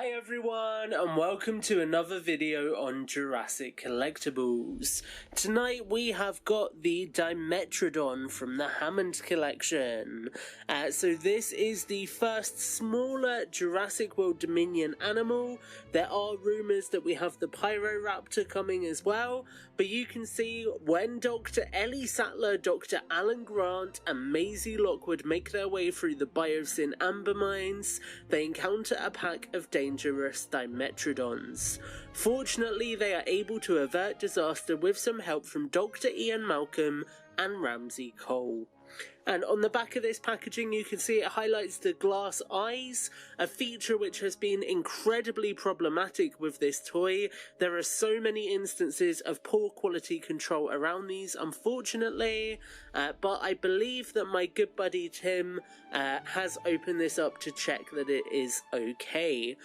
Hi everyone, and welcome to another video on Jurassic Collectibles. Tonight we have got the Dimetrodon from the Hammond Collection. So this is the first smaller Jurassic World Dominion animal. There are rumours that we have the Pyroraptor coming as well, but you can see when Dr. Ellie Sattler, Dr. Alan Grant and Maisie Lockwood make their way through the Biosyn amber mines, they encounter a pack of dangerous Dimetrodons. Fortunately, they are able to avert disaster with some help from Dr. Ian Malcolm and Ramsey Cole. And on the back of this packaging you can see it highlights the glass eyes, a feature which has been incredibly problematic with this toy. There are so many instances of poor quality control around these, unfortunately, but I believe that my good buddy Tim has opened this up to check that it is okay.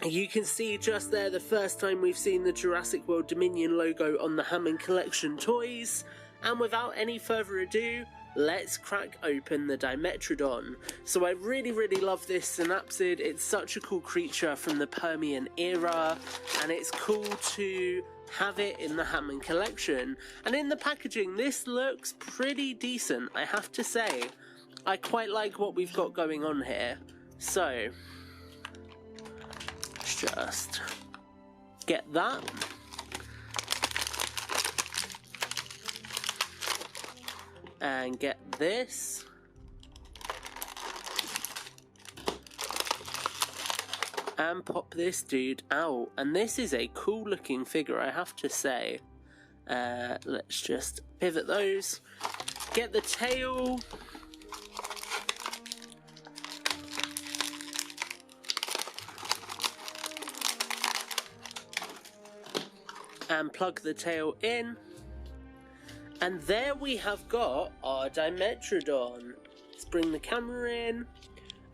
You can see just there the first time we've seen the Jurassic World Dominion logo on the Hammond Collection toys, and without any further ado, let's crack open the Dimetrodon. So I really love this synapsid. It's such a cool creature from the Permian era, and it's cool to have it in the Hammond Collection. And in the packaging, this looks pretty decent, I have to say. I quite like what we've got going on here. So, let's just get that. And get this. And pop this dude out. And this is a cool looking figure, I have to say. Let's just pivot those. Get the tail. And plug the tail in. And there we have got our Dimetrodon. Let's bring the camera in.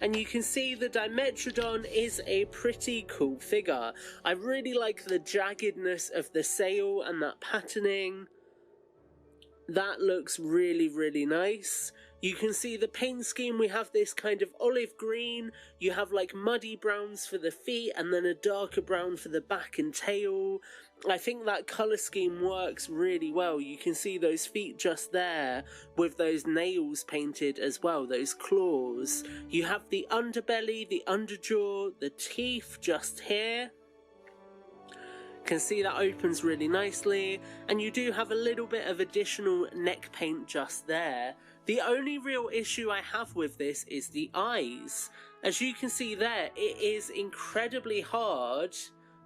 And you can see the Dimetrodon is a pretty cool figure. I really like the jaggedness of the sail and that patterning. That looks really nice. You can see the paint scheme, we have this kind of olive green, you have like muddy browns for the feet and then a darker brown for the back and tail. I think that colour scheme works really well. You can see those feet just there with those nails painted as well, those claws. You have the underbelly, the underjaw, the teeth just here. Can see that opens really nicely, and you do have a little bit of additional neck paint just there. The only real issue I have with this is the eyes. As you can see there, it is incredibly hard,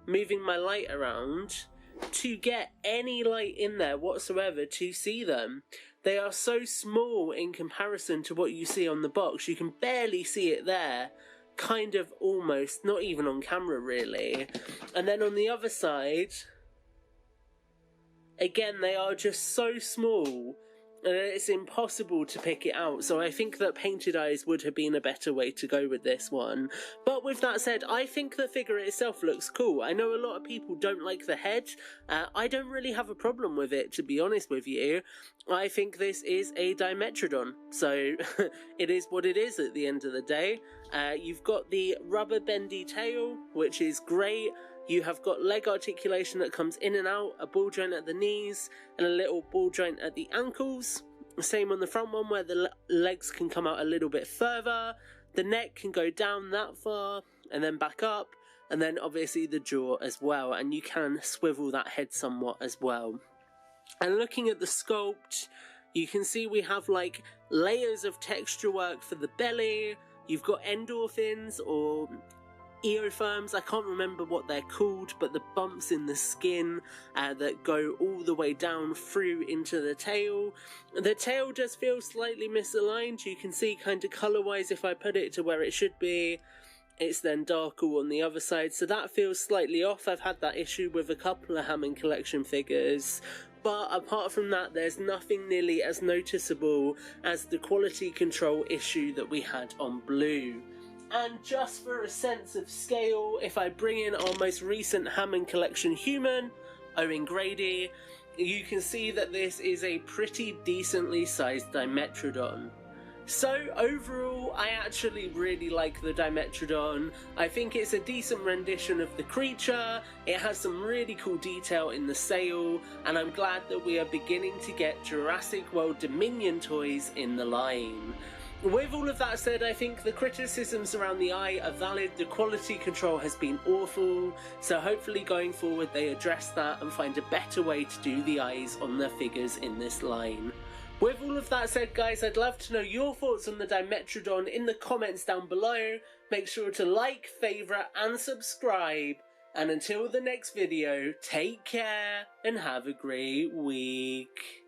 moving my light around, to get any light in there whatsoever to see them. They are so small in comparison to what you see on the box. You can barely see it there. Kind of almost, not even on camera really. And then on the other side, again, they are just so small and it's impossible to pick it out. So I think that painted eyes would have been a better way to go with this one. But with that said, I think the figure itself looks cool. I know a lot of people don't like the head. I don't really have a problem with it, to be honest with you. I think this is a Dimetrodon, so it is what it is at the end of the day. You've got the rubber bendy tail, which is great. You have got leg articulation that comes in and out, a ball joint at the knees, and a little ball joint at the ankles. Same on the front one where the legs can come out a little bit further. The neck can go down that far and then back up, and then obviously the jaw as well, and you can swivel that head somewhat as well. And looking at the sculpt, you can see we have like layers of texture work for the belly. You've got endorphins or eotherms, I can't remember what they're called, but the bumps in the skin that go all the way down through into the tail. The tail does feel slightly misaligned. You can see kind of colour wise, if I put it to where it should be, it's then darker on the other side, so that feels slightly off. I've had that issue with a couple of Hammond Collection figures. But apart from that, there's nothing nearly as noticeable as the quality control issue that we had on Blue. And just for a sense of scale, if I bring in our most recent Hammond Collection human, Owen Grady, you can see that this is a pretty decently sized Dimetrodon. So overall, I actually really like the Dimetrodon. I think it's a decent rendition of the creature, it has some really cool detail in the sail, and I'm glad that we are beginning to get Jurassic World Dominion toys in the line. With all of that said, I think the criticisms around the eye are valid, the quality control has been awful, so hopefully going forward they address that and find a better way to do the eyes on the figures in this line. With all of that said, guys, I'd love to know your thoughts on the Dimetrodon in the comments down below. Make sure to like, favourite and subscribe. And until the next video, take care and have a great week.